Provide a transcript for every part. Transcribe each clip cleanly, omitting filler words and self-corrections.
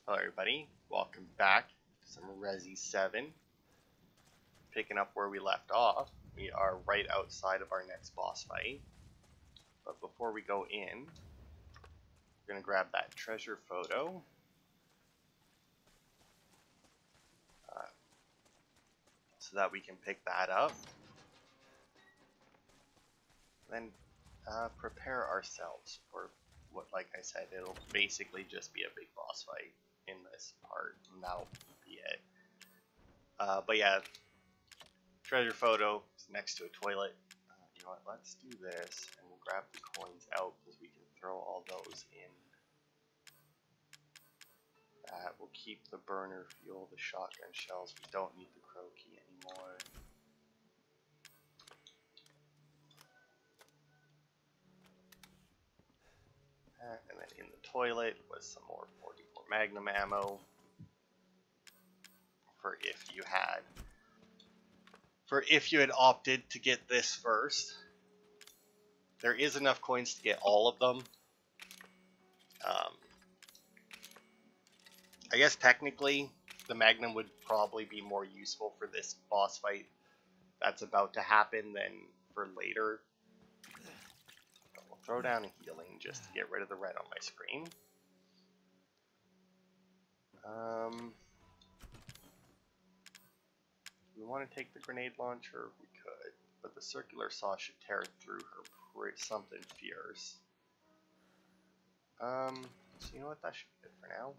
Hello everybody, welcome back to some Resi 7. Picking up where we left off, we are right outside of our next boss fight. But before we go in, we're going to grab that treasure photo. So that we can pick that up. Then prepare ourselves for what, like I said, it'll basically just be a big boss fight in this part, and that'll be it. But yeah, treasure photo is next to a toilet. You know what, let's do this, and we'll grab the coins out, because we can throw all those in. That will keep the burner fuel, the shotgun shells. We don't need the crow key anymore. And then in the toilet was some more 44 Magnum ammo for if you had opted to get this first. There is enough coins to get all of them. I guess technically the Magnum would probably be more useful for this boss fight that's about to happen than for later. But we'll throw down a healing just to get rid of the red on my screen. We want to take the grenade launcher? We could, but the circular saw should tear through her something fierce. So you know what, that should be good for now.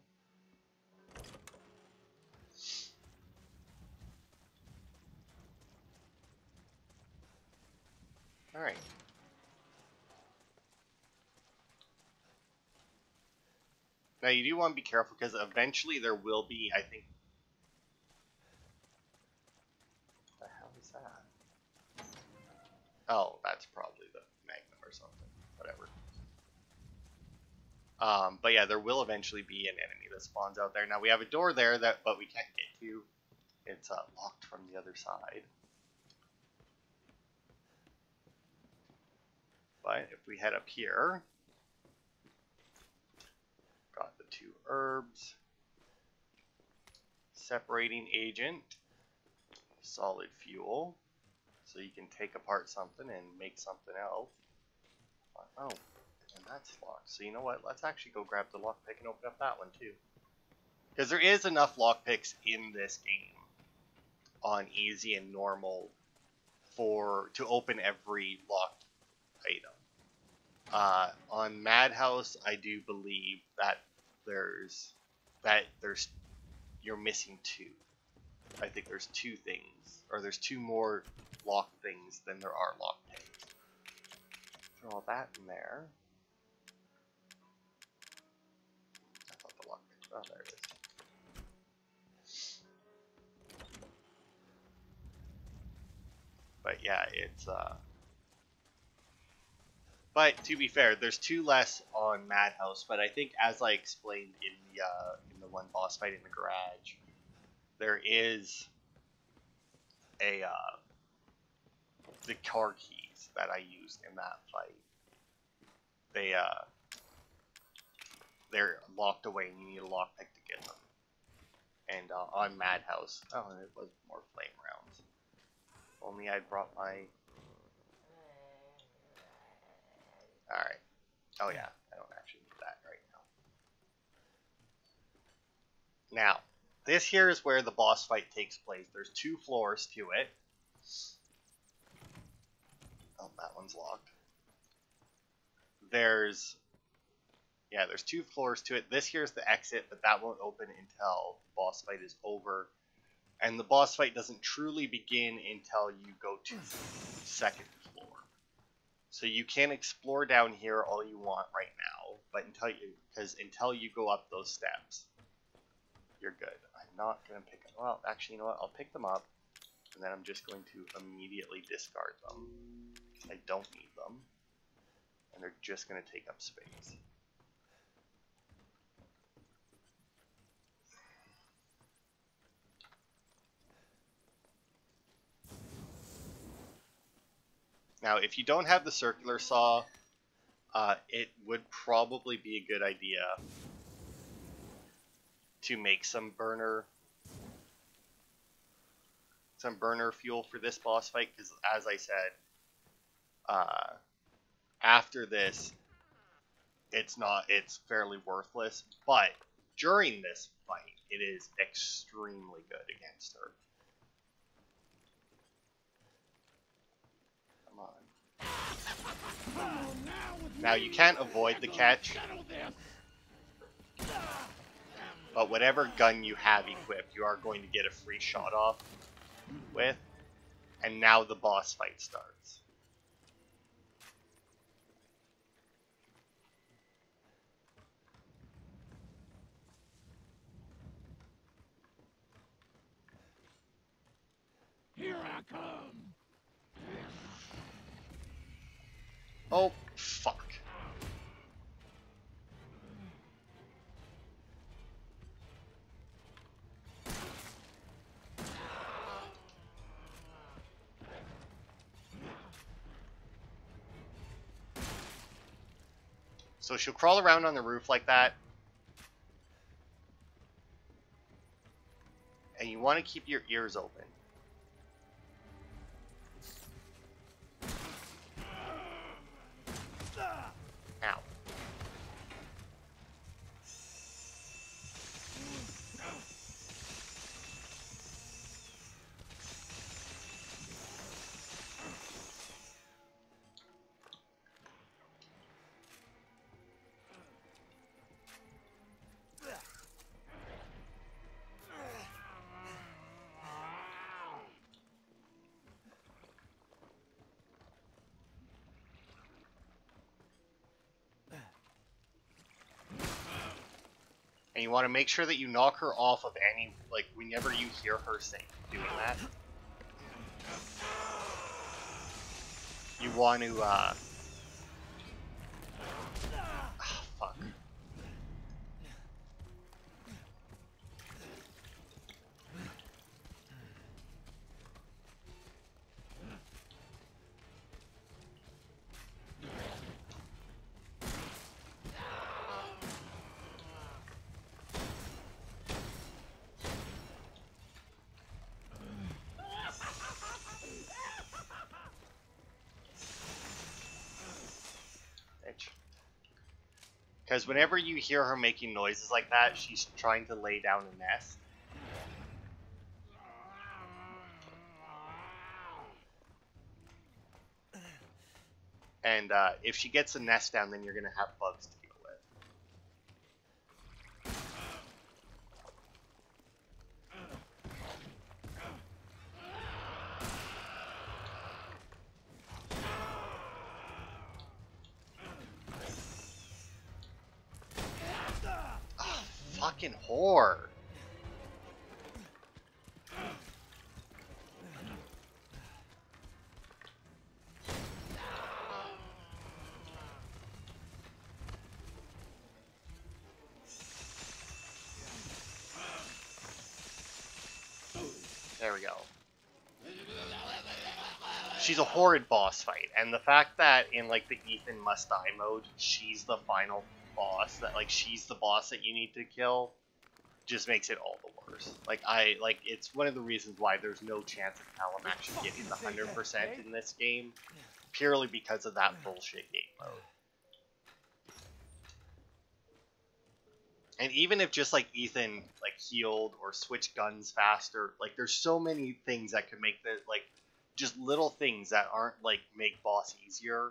Alright. Now you do want to be careful, because eventually there will be, I think... What the hell is that? Oh, that's probably the Magnum or something. Whatever. But yeah, there will eventually be an enemy that spawns out there. Now we have a door there, but we can't get to. It's locked from the other side. But if we head up here, got the 2 herbs, separating agent, solid fuel, so you can take apart something and make something else. Oh, and that's locked. So you know what? Let's actually go grab the lockpick and open up that one too. Because there is enough lockpicks in this game on easy and normal to open every locked item. On Madhouse, I do believe that you're missing 2. I think there's 2 things, or there's 2 more locked things than there are lockpicks. Throw all that in there. I thought the lockpick. Oh, there it is. But yeah, it's But to be fair, there's 2 less on Madhouse. But I think, as I explained in the one boss fight in the garage, there is the car keys that I used in that fight. They're locked away, and you need a lockpick to get them. And on Madhouse, oh, and it was more flame rounds. Only I'd brought my. Alright. Oh yeah, I don't actually need that right now. Now, this here is where the boss fight takes place. There's 2 floors to it. Oh, that one's locked. There's 2 floors to it. This here's the exit, but that won't open until the boss fight is over. And the boss fight doesn't truly begin until you go to the 2nd floor. So you can explore down here all you want right now, but until you go up those steps, you're good. I'm not going to pick them. Well, actually, you know what? I'll pick them up, and then I'm just going to immediately discard them. I don't need them, and they're just going to take up space. Now, if you don't have the circular saw, it would probably be a good idea to make some burner fuel for this boss fight, because as I said, after this, it's fairly worthless, but during this fight, it is extremely good against her. Come on. Now, you can't avoid the catch, but whatever gun you have equipped, you are going to get a free shot off with, and now the boss fight starts. Here I come. Oh, fuck. So she'll crawl around on the roof like that. And you want to keep your ears open. Ow. And you want to make sure that you knock her off of any, like, whenever you hear her doing that. You want to, oh, fuck. Because whenever you hear her making noises like that, she's trying to lay down a nest. And if she gets the nest down, then you're going to have bugs to deal with. Oh, fucking whore. There we go. She's a horrid boss fight, and the fact that in, like, the Ethan Must Die mode, she's the final boss, that, like, she's the boss that you need to kill, just makes it all the worse. Like, it's one of the reasons why there's no chance of Callum actually getting the 100% in this game, purely because of that bullshit game mode. And even if just, like, Ethan, like, healed or switched guns faster, like, there's so many things that could make the, like, just little things that aren't, like, make boss easier.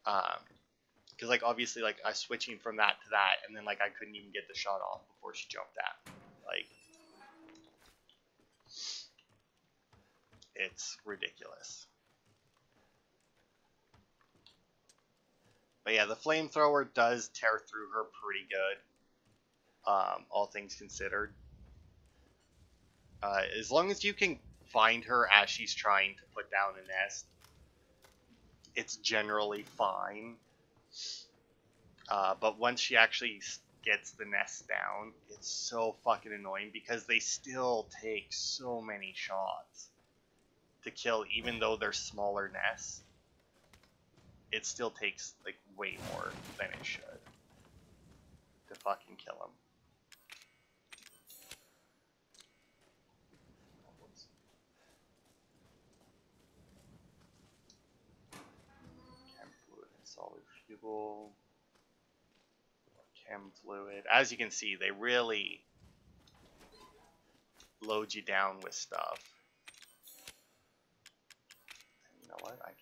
Because, like, obviously, like, I switching from that to that, and then, like, I couldn't even get the shot off before she jumped at me. Like, it's ridiculous. But yeah, the flamethrower does tear through her pretty good, all things considered. As long as you can find her as she's trying to put down a nest, it's generally fine. But once she actually gets the nest down, it's so fucking annoying because they still take so many shots to kill, even though they're smaller nests. It still takes, like, way more than it should to fucking kill him. Chem fluid. As you can see, they really load you down with stuff. And you know what? I can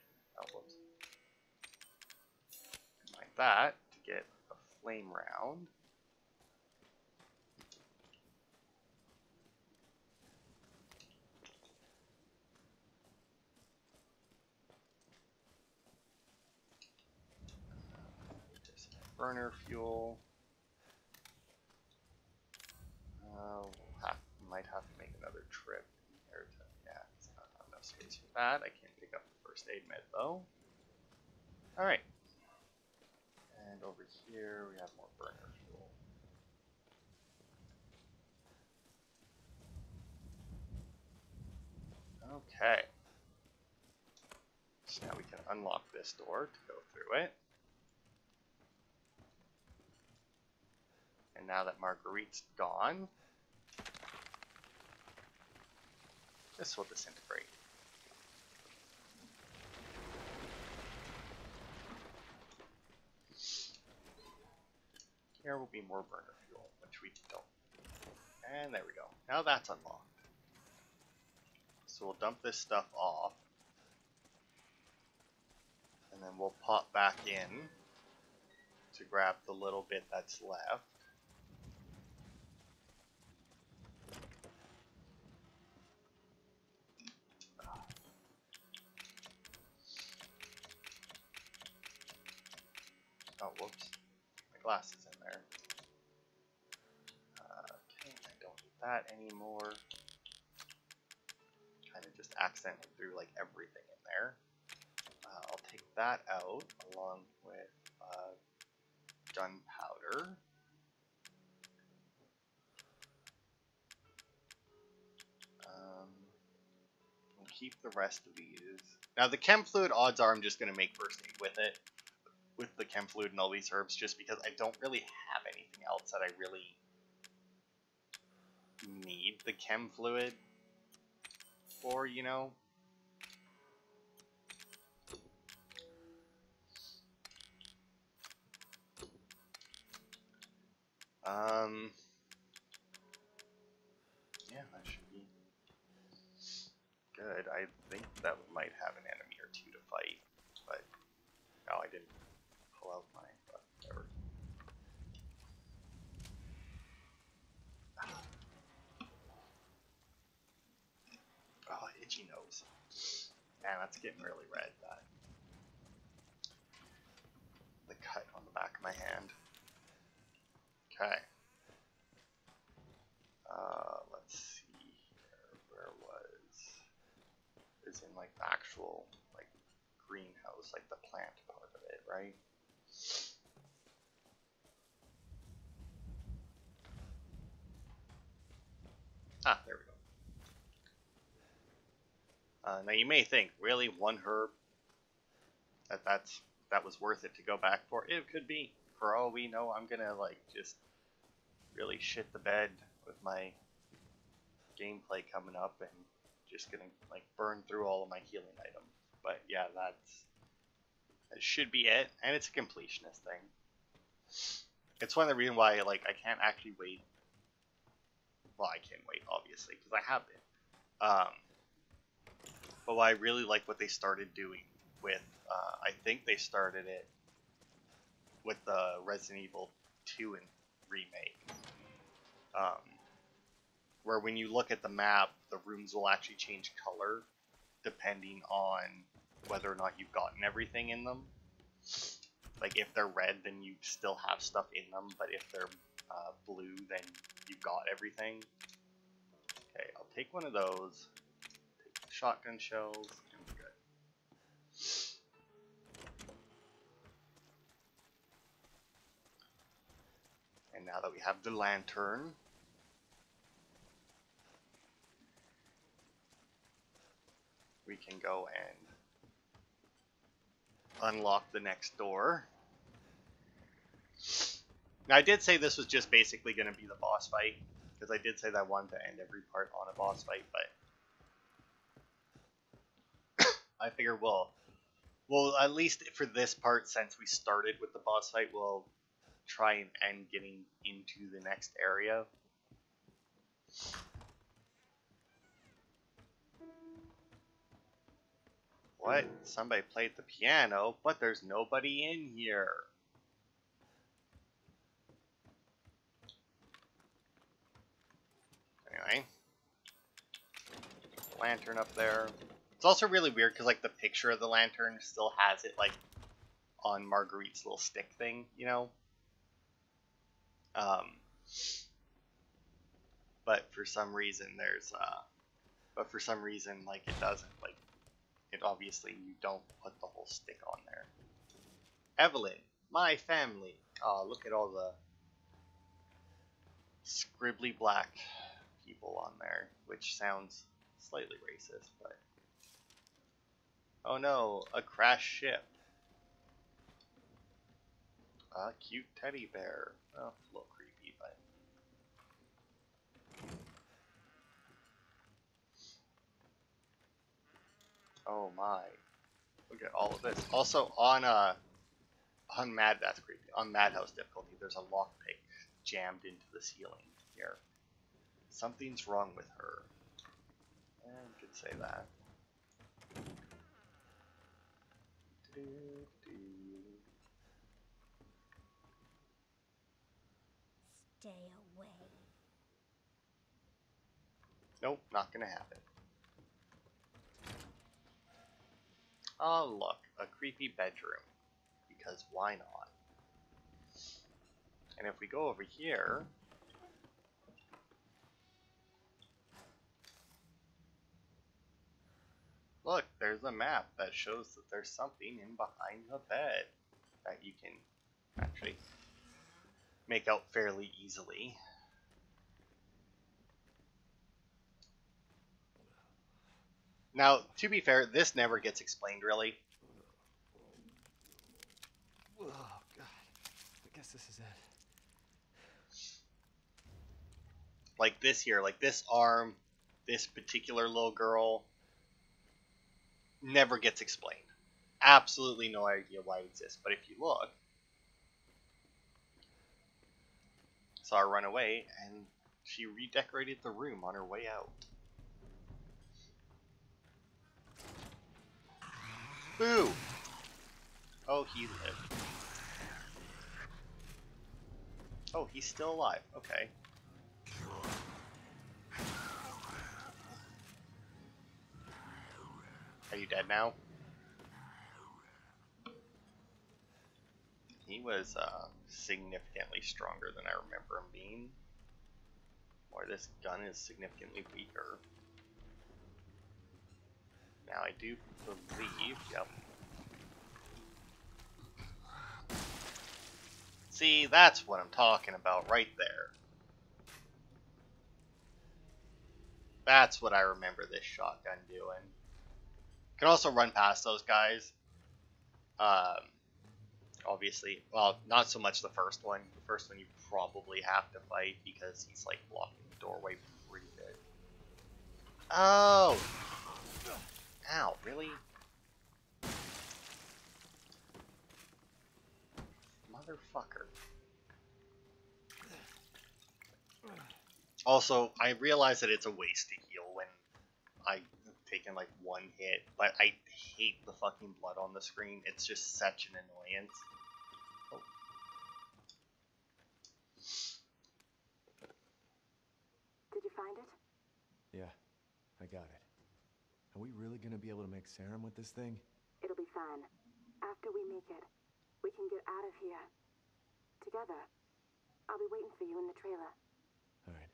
combine that to get a flame round. Burner fuel. Might have to make another trip in here to, yeah, it's not enough space for that. I can't pick up the first aid med though. Alright. And over here we have more burner fuel. Okay. So now we can unlock this door to go through it. And now that Marguerite's gone, this will disintegrate. Here will be more burner fuel, which we don't. And there we go. Now that's unlocked. So we'll dump this stuff off. And then we'll pop back in to grab the little bit that's left. Oh, whoops. My glass is in there. Okay, I don't need that anymore. Kind of just accidentally threw like everything in there. I'll take that out along with gunpowder. We'll keep the rest of these. Now the chem fluid, odds are I'm just going to make first aid with it. With the chem fluid and all these herbs, just because I don't really have anything else that I really need the chem fluid for, you know? Yeah, that should be good. I think that might have an enemy or two to fight, but no, I didn't pull out mine, but whatever. Oh, itchy nose. Man, that's getting really red, that. The cut on the back of my hand. Okay. Let's see here. Where is in like the actual like greenhouse, like the plant part of it, right? Ah, there we go. Now you may think, really, one herb? That was worth it to go back for? It could be. For all we know, I'm gonna like just really shit the bed with my gameplay coming up and just gonna like burn through all of my healing items. But yeah, that should be it, and it's a completionist thing. It's one of the reasons why like I can't actually wait. Well, I can wait obviously because I have been. But I really like what they started doing with. I think they started it with the Resident Evil 2 and remake. Where when you look at the map, the rooms will actually change color depending on whether or not you've gotten everything in them. Like if they're red, then you still have stuff in them, but if they're blue, then you've got everything. Okay, I'll take one of those, take the shotgun shells, and we're good. And now that we have the lantern, we can go and unlock the next door. Now I did say this was just basically going to be the boss fight, because I did say that I wanted to end every part on a boss fight, but I figure we'll at least for this part, since we started with the boss fight, we'll try and end getting into the next area. What? Somebody played the piano, but there's nobody in here. Anyway. Lantern up there. It's also really weird because, like, the picture of the lantern still has it, like, on Marguerite's little stick thing, you know? But for some reason like, it doesn't. Like, it obviously, you don't put the whole stick on there. Evelyn, my family. Oh, look at all the scribbly black people on there, which sounds slightly racist, but... Oh no, a crashed ship. A cute teddy bear. Oh, it's a little creepy, but... Oh my. Look at all of this. Also, on that's creepy. On Madhouse difficulty, there's a lockpick jammed into the ceiling here. Something's wrong with her. You could say that. Stay away. Nope, not gonna happen. Oh look, a creepy bedroom. Because why not? And if we go over here... Look, there's a map that shows that there's something in behind the bed that you can actually make out fairly easily. Now, to be fair, this never gets explained, really. Oh, God. I guess this is it. Like this here, like this arm, this particular little girl, never gets explained. Absolutely no idea why it exists. But if you look, saw her run away, and she redecorated the room on her way out. Boo! Oh, he lived. Oh, he's still alive. Okay. Are you dead now? He was significantly stronger than I remember him being. Or this gun is significantly weaker. Now I do believe, yep. See, that's what I'm talking about right there. That's what I remember this shotgun doing. Can also run past those guys. Obviously, well, not so much the first one. The first one you probably have to fight because he's like blocking the doorway pretty good. Oh! Ow, really? Motherfucker. Also, I realize that it's a waste to heal when I've taken like one hit, but I hate the fucking blood on the screen. It's just such an annoyance. Oh. Did you find it? Yeah, I got it. Are we really gonna be able to make serum with this thing? It'll be fine. After we make it, we can get out of here. Together. I'll be waiting for you in the trailer. All right.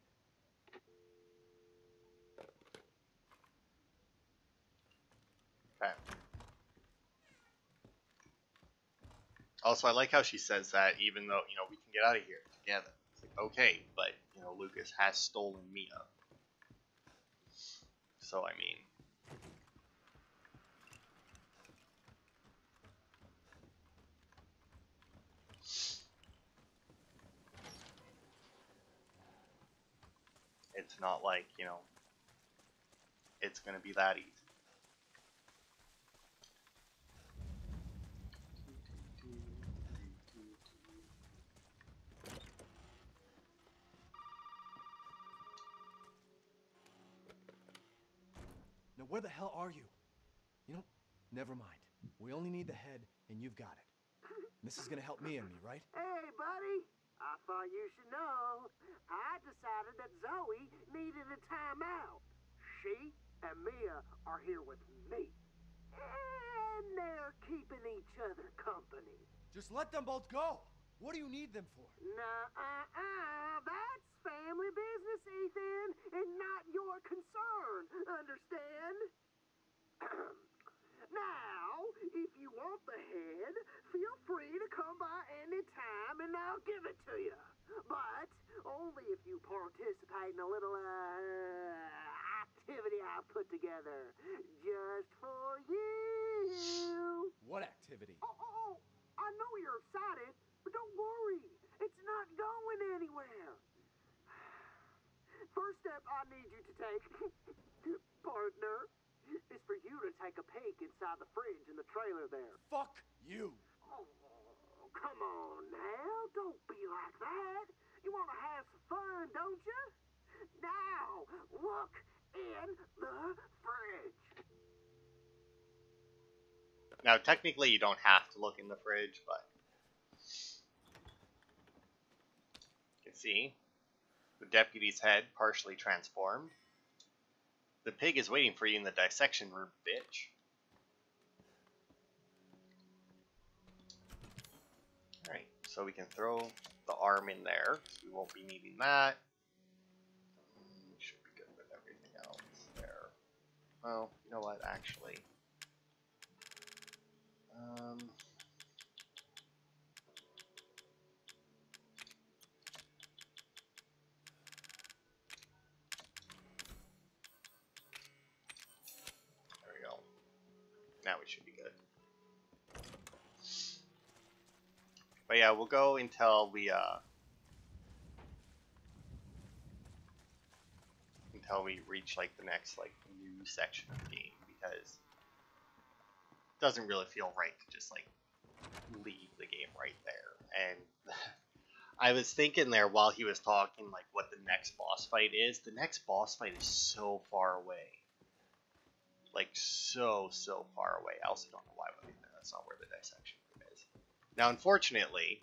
Okay. Also, I like how she says that even though, you know, we can get out of here together. It's like, okay, but, you know, Lucas has stolen Mia. So, I mean... It's not like, you know, it's gonna be that easy. where the hell are you? You know, never mind. We only need the head, and you've got it. This is gonna help Mia and me, right? Hey, buddy. I thought you should know. I decided that Zoe needed a timeout. She and Mia are here with me. And they're keeping each other company. Just let them both go. What do you need them for? That's family business, Ethan, and not your concern. Understand? Now, if you want the head, feel free to come by any time and I'll give it to you. But only if you participate in a little activity I put together just for you. What activity? Oh, I know you're excited, but don't worry. It's not going anywhere. First step I need you to take, partner, is for you to take a peek inside the fridge in the trailer there. Fuck you. Oh, come on now. Don't be like that. You want to have some fun, don't you? Now, look in the fridge. Now, technically, you don't have to look in the fridge, but you can see the deputy's head partially transformed. The pig is waiting for you in the dissection room, bitch. Alright, so we can throw the arm in there. We won't be needing that. Should be good with everything else there. Well, you know what, actually. There we go. Now we should be good. But yeah, we'll go until we reach like the next like new section of the game, because it doesn't really feel right to just like leave the game right there. And I was thinking there while he was talking like what the next boss fight is. The next boss fight is so far away. Like so far away. I also don't know why that's not where the dissection room is. Now, unfortunately,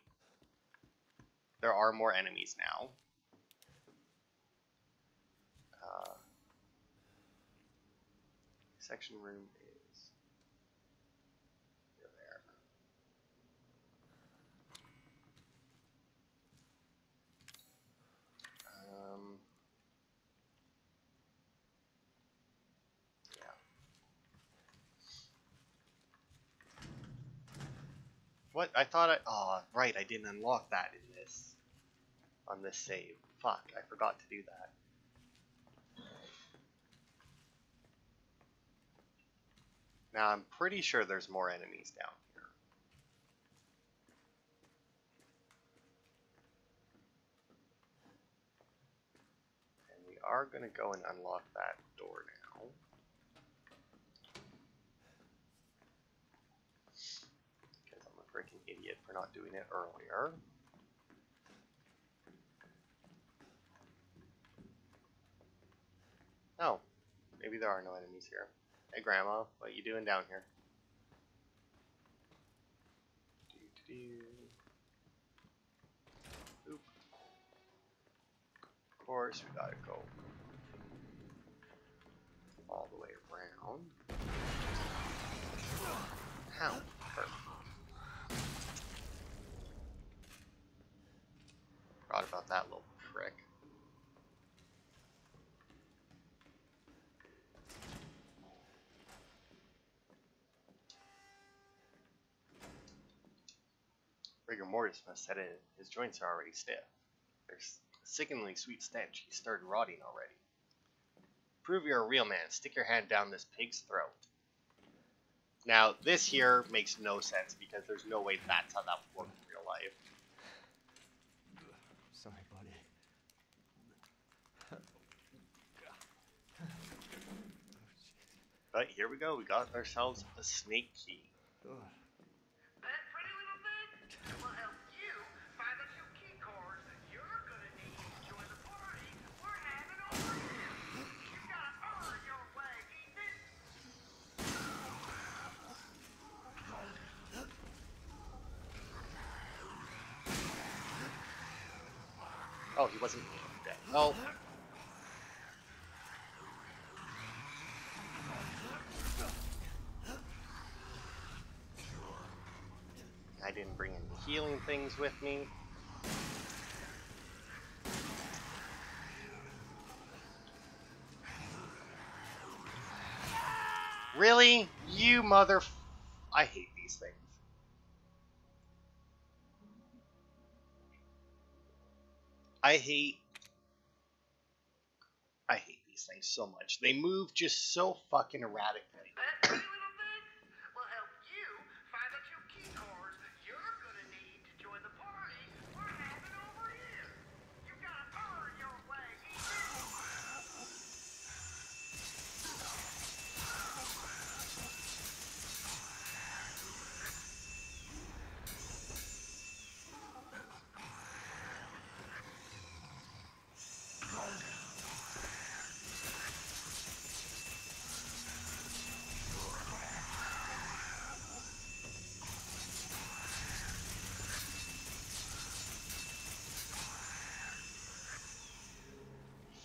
there are more enemies now. Section room is over there. Yeah. What? I thought I... Oh, right, I didn't unlock that in this... on this save. Fuck, I forgot to do that. Now, I'm pretty sure there's more enemies down here. And we are going to go and unlock that door now. Because I'm a freaking idiot for not doing it earlier. Oh, maybe there are no enemies here. Hey, Grandma, what you doing down here? Oop. Of course, we gotta go all the way around. How? Perfect. Forgot about that little prick. Rigor mortis must set in. His joints are already stiff. There's a sickeningly sweet stench. He started rotting already. Prove you're a real man. Stick your hand down this pig's throat. Now, this here makes no sense because there's no way that's how that would work in real life. Sorry, buddy. But here we go. We got ourselves a snake key. Ugh. That pretty little thing will help you find the 2 key cards that you're gonna need to join the party we're having over here. You gotta earn your way, Ethan. Oh, he wasn't dead. Oh. I didn't bring any healing things with me. Really? You mother... I hate these things. I hate these things so much. They move just so fucking erratically. That pretty little thing will help you find a few key cards you're gonna need to join the party we're having over here. You gotta earn your way in.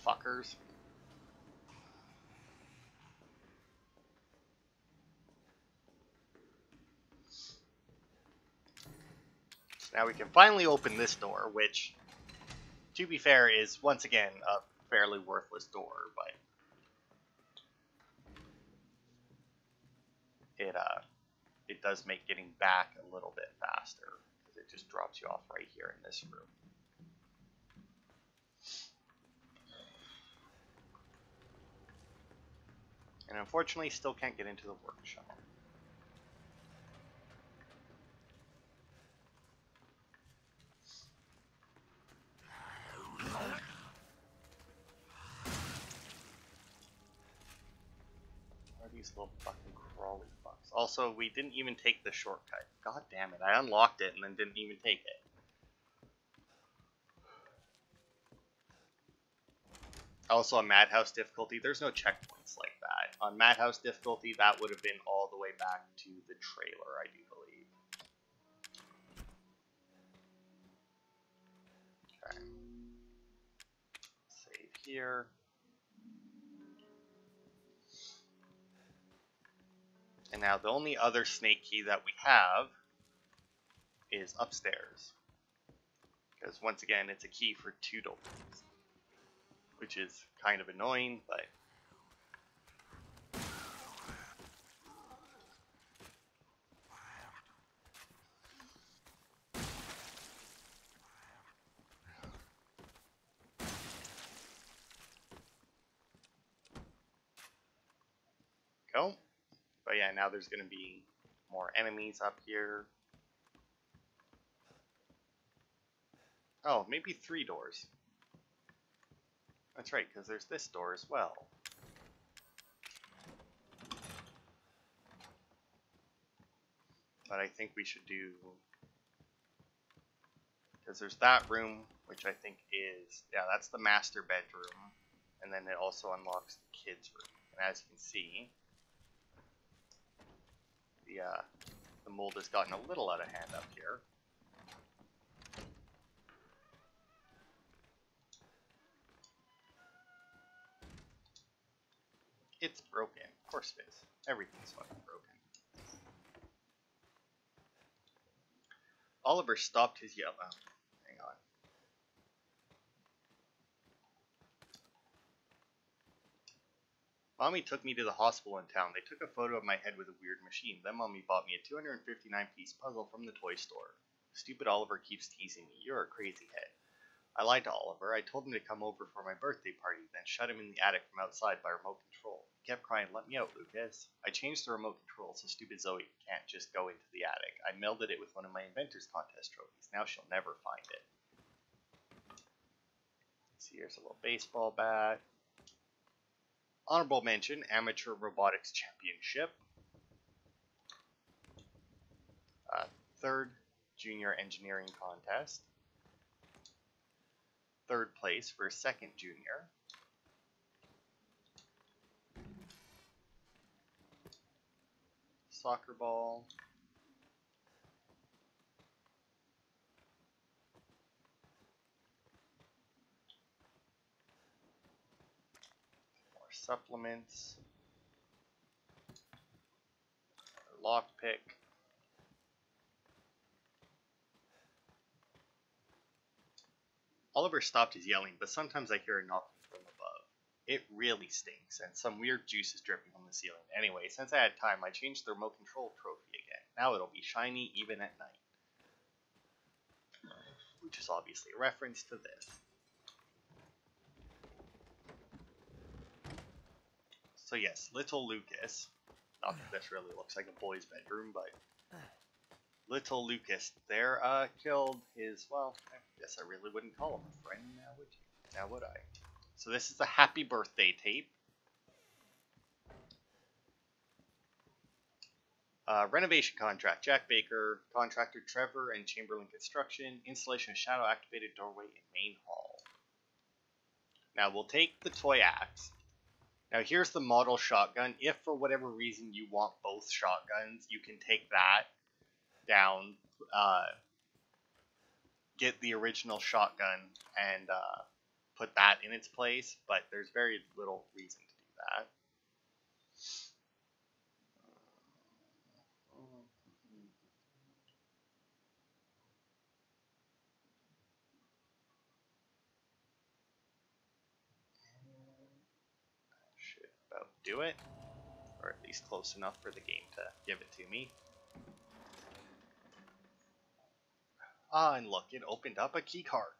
Fuckers. So now we can finally open this door, which, to be fair, is once again a fairly worthless door, but it does make getting back a little bit faster, because it just drops you off right here in this room. And unfortunately, still can't get into the workshop. What are these little fucking crawly fucks? Also, we didn't even take the shortcut. God damn it, I unlocked it and then didn't even take it. Also, on Madhouse difficulty, there's no checkpoints like that. On Madhouse difficulty, that would have been all the way back to the trailer, I do believe. Okay. Save here. And now the only other snake key that we have is upstairs. Because once again, it's a key for 2 doors. Which is kind of annoying, but... Go. But yeah, now there's going to be more enemies up here. Oh, maybe 3 doors. That's right, because there's this door as well. But I think we should do... Because there's that room, which I think is... Yeah, that's the master bedroom. And then it also unlocks the kids' room. And as you can see... The mold has gotten a little out of hand up here. It's broken. Of course it is. Everything's fucking broken. Oliver stopped his yell. Oh, hang on. Mommy took me to the hospital in town. They took a photo of my head with a weird machine. Then Mommy bought me a 259-piece puzzle from the toy store. Stupid Oliver keeps teasing me. You're a crazy head. I lied to Oliver. I told him to come over for my birthday party, then shut him in the attic from outside by remote control. He kept crying, "Let me out, Lucas." I changed the remote control so stupid Zoe can't just go into the attic. I melded it with one of my Inventors Contest trophies. Now she'll never find it. See, here's a little baseball bat. Honorable mention, Amateur Robotics Championship. 3rd Junior Engineering Contest. 3rd place for 2nd Junior. Soccer ball. supplements. Lockpick. Oliver stopped his yelling, but sometimes I hear a knocking from above. It really stinks, and some weird juice is dripping from the ceiling. Anyway, since I had time, I changed the remote control trophy again. Now it'll be shiny even at night. Which is obviously a reference to this. So yes, little Lucas. Not that this really looks like a boy's bedroom, but little Lucas there killed his, well, I guess I really wouldn't call him a friend now, would you? Now would I? So this is the happy birthday tape. Renovation contract. Jack Baker, contractor Trevor and Chamberlain Construction. Installation of shadow activated doorway in main hall. Now we'll take the toy axe. Now here's the model shotgun. If for whatever reason you want both shotguns, you can take that down, get the original shotgun and put that in its place, but there's very little reason to do that. Should about do it, or at least close enough for the game to give it to me. Ah, and look, it opened up a key card.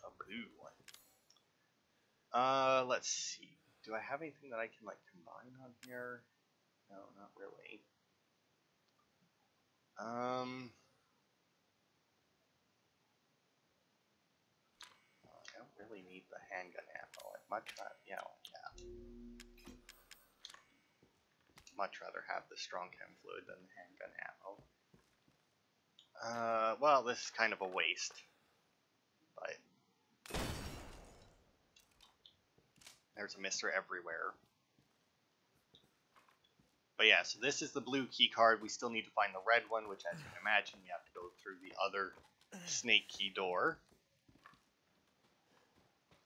A blue one. Let's see. Do I have anything that I can like combine on here? No, not really. I don't really need the handgun ammo. I'd much rather, yeah. Much rather have the strong chem fluid than the handgun ammo. Well, this is kind of a waste, but there's a mister everywhere. But yeah, so this is the blue key card. We still need to find the red one, which, as you can imagine, you have to go through the other snake key door.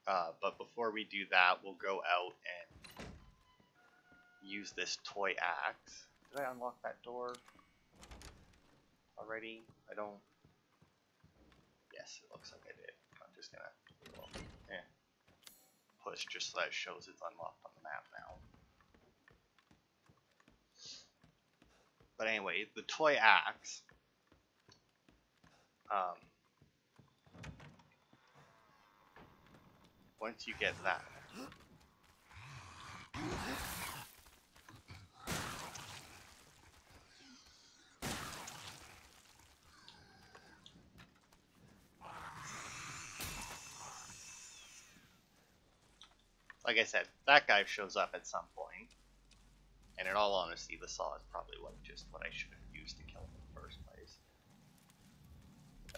But before we do that, we'll go out and use this toy axe. Did I unlock that door already? I don't... Yes, it looks like I did. I'm just gonna push just so that it shows it's unlocked on the map now. But anyway, the toy axe. Once you get that, like I said, that guy shows up at some point, and in all honesty, the saw is probably just what I should have used to kill him in the first place.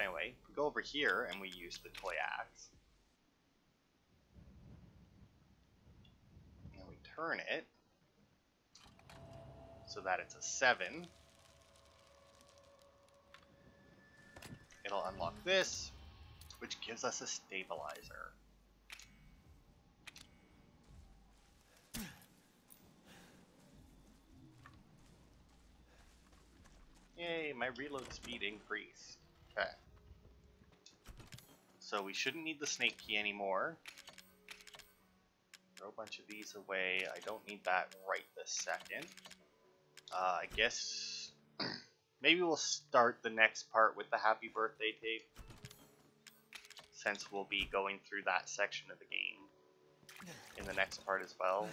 Anyway, we go over here and we use the toy axe. And we turn it so that it's a 7. It'll unlock this, which gives us a stabilizer. Yay, my reload speed increased. Okay. So we shouldn't need the snake key anymore. Throw a bunch of these away. I don't need that right this second. I guess maybe we'll start the next part with the happy birthday tape, since we'll be going through that section of the game in the next part as well.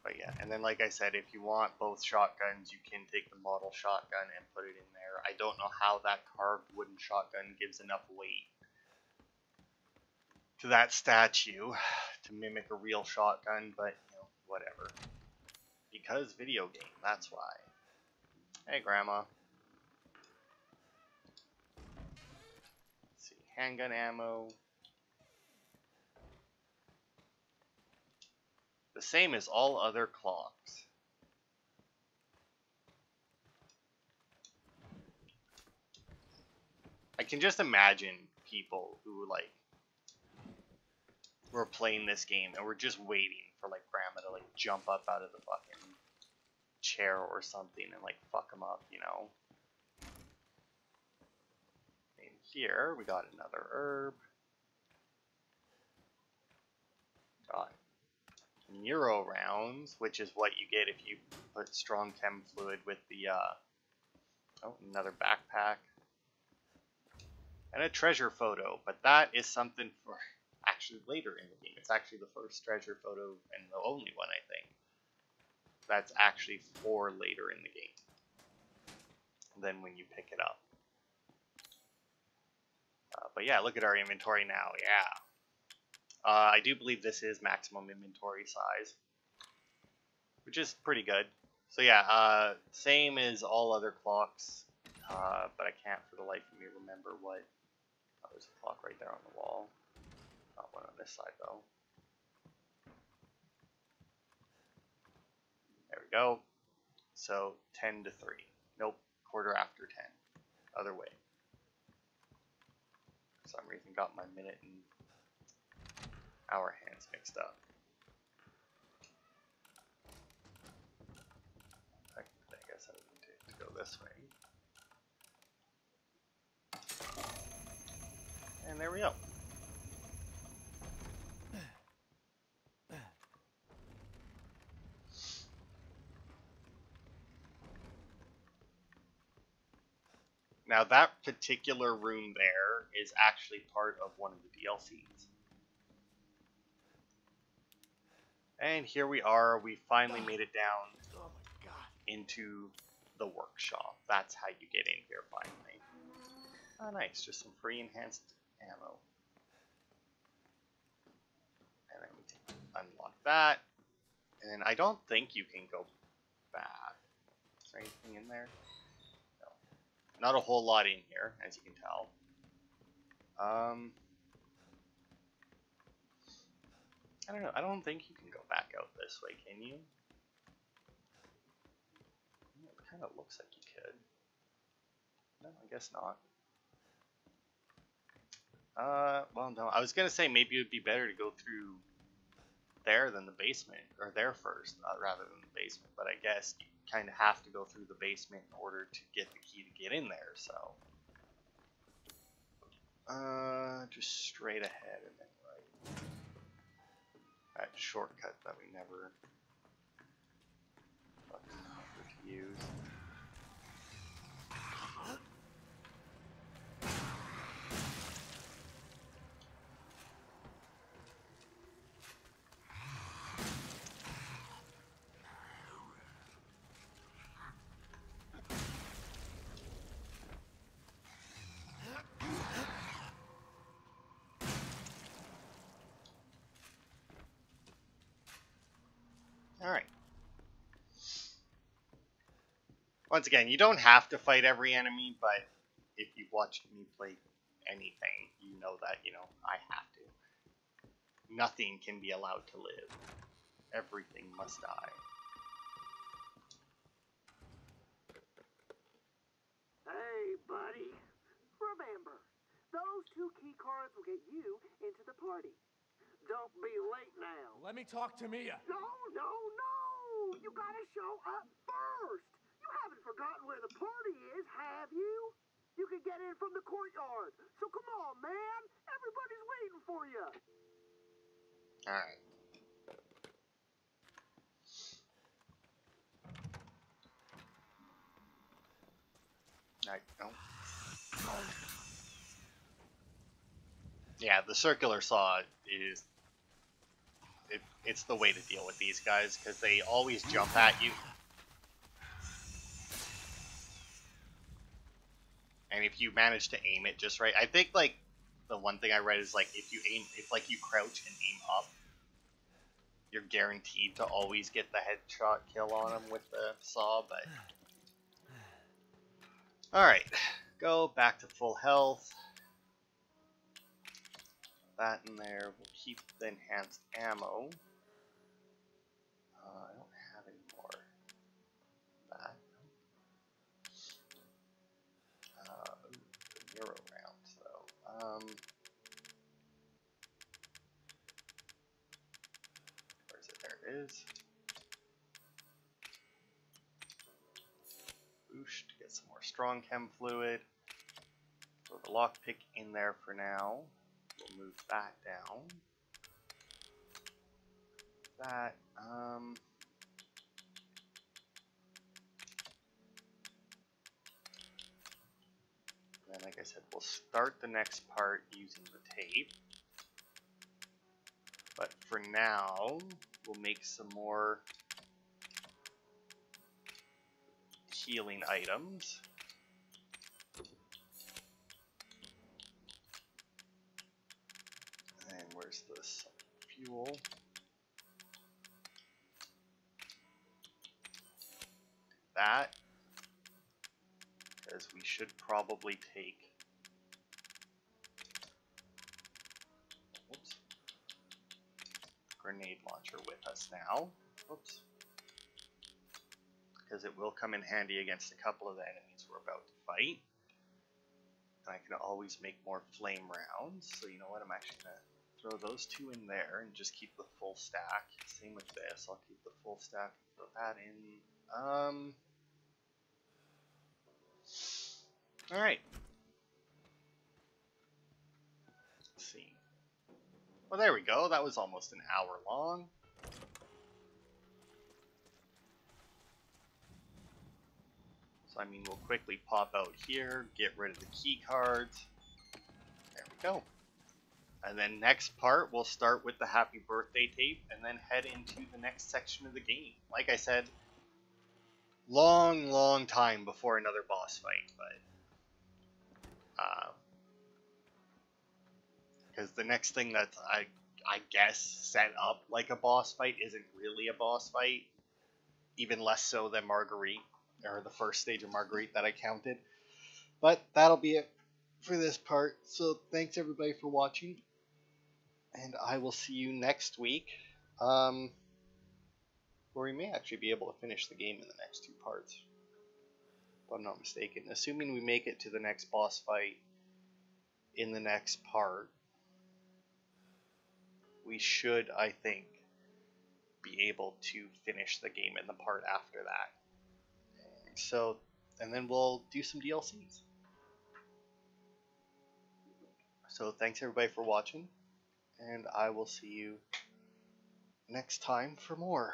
But yeah, and then like I said, if you want both shotguns, you can take the model shotgun and put it in there. I don't know how that carved wooden shotgun gives enough weight to that statue to mimic a real shotgun, but you know, whatever. Because video game, that's why. Hey, Grandma. Let's see, handgun ammo. The same as all other clocks. I can just imagine people who like were playing this game and were just waiting for like Grandma to like jump up out of the fucking chair or something and like fuck them up, you know. In here we got another herb. Got Neuro rounds, which is what you get if you put strong chem fluid with the oh, another backpack. And a treasure photo, but that is something for actually later in the game. It's actually the first treasure photo and the only one, I think. That's actually for later in the game than when you pick it up. But yeah, look at our inventory now. Yeah. I do believe this is maximum inventory size, which is pretty good. So yeah, same as all other clocks, but I can't for the life of me remember what. Oh, there's a clock right there on the wall. Not one on this side though. There we go. So 10 to 3. Nope, quarter after 10. Other way. For some reason got my minute and hour hands mixed up. I guess I need to go this way. And there we go. Now that particular room there is actually part of one of the DLCs. And here we are, we finally made it down into the workshop. That's how you get in here finally. Oh nice, just some free enhanced ammo. And then we can unlock that. And I don't think you can go back. Is there anything in there? No. Not a whole lot in here, as you can tell. I don't know. I don't think you can go back out this way, can you? It kind of looks like you could. No, I guess not. Well, no. I was gonna say maybe it would be better to go through there than the basement, or there first, rather than the basement. But I guess you kind of have to go through the basement in order to get the key to get in there. So, just straight ahead and then right. That shortcut that we never to use. Alright. Once again, you don't have to fight every enemy, but if you've watched me play anything, you know that, you know, I have to. Nothing can be allowed to live. Everything must die. Hey, buddy. Remember, those 2 key cards will get you into the party. Don't be late now. Let me talk to Mia. No, no, no! You gotta show up first! You haven't forgotten where the party is, have you? You can get in from the courtyard. So come on, man! Everybody's waiting for you! Alright. No. Yeah, the circular saw is... It's the way to deal with these guys, because they always jump at you. And if you manage to aim it just right, I think, like, the one thing I read is, like, if like, you crouch and aim up, you're guaranteed to always get the headshot kill on them with the saw, but... Alright, go back to full health. That in there. We'll keep the enhanced ammo. I don't have any more. That. The Euro round. is. Boost, get some more strong chem fluid. Throw the lockpick in there for now. We'll move that down. That, then, like I said, we'll start the next part using the tape. But for now, we'll make some more healing items. And where's this fuel? That, because we should probably take, whoops, grenade launcher with us now. Whoops. Because it will come in handy against a couple of the enemies we're about to fight. And I can always make more flame rounds. So you know what, I'm actually going to throw those two in there and just keep the full stack. Same with this, I'll keep the full stack, throw that in. Alright. Let's see. Well, there we go. That was almost an hour long. So, I mean, we'll quickly pop out here, get rid of the key cards. There we go. And then next part, we'll start with the happy birthday tape and then head into the next section of the game. Like I said, long time before another boss fight, but because the next thing that I guess set up like a boss fight isn't really a boss fight, even less so than Margeuritte, or the first stage of Margeuritte that I counted. But that'll be it for this part. So thanks everybody for watching, and I will see you next week, where we may actually be able to finish the game in the next two parts, if I'm not mistaken. Assuming we make it to the next boss fight in the next part, we should, I think, be able to finish the game in the part after that. So, and then we'll do some DLCs. So thanks everybody for watching, and I will see you next time for more.